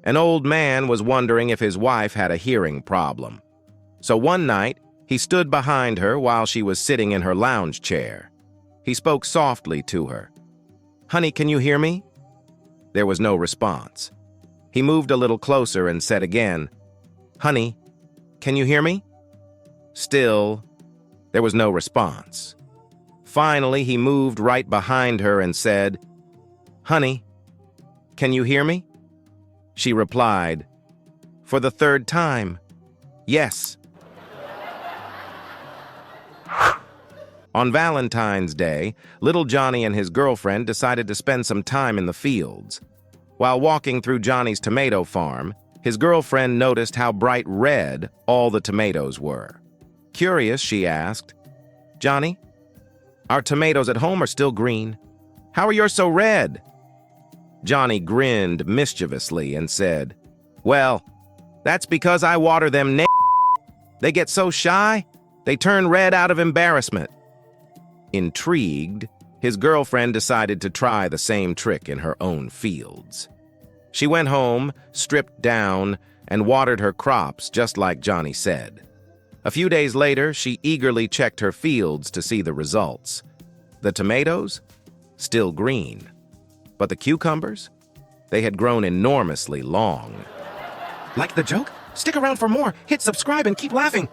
An old man was wondering if his wife had a hearing problem. So one night, he stood behind her while she was sitting in her lounge chair. He spoke softly to her. "Honey, can you hear me?" There was no response. He moved a little closer and said again, "Honey, can you hear me?" Still, there was no response. Finally, he moved right behind her and said, "Honey, can you hear me?" She replied, for the third time, "Yes." On Valentine's Day, little Johnny and his girlfriend decided to spend some time in the fields. While walking through Johnny's tomato farm, his girlfriend noticed how bright red all the tomatoes were. Curious, she asked, "Johnny, our tomatoes at home are still green. How are yours so red?" Johnny grinned mischievously and said, "Well, that's because I water them They get so shy, they turn red out of embarrassment." Intrigued, his girlfriend decided to try the same trick in her own fields. She went home, stripped down, and watered her crops just like Johnny said. A few days later, she eagerly checked her fields to see the results. The tomatoes? Still green. But the cucumbers? They had grown enormously long. Like the joke? Stick around for more. Hit subscribe and keep laughing.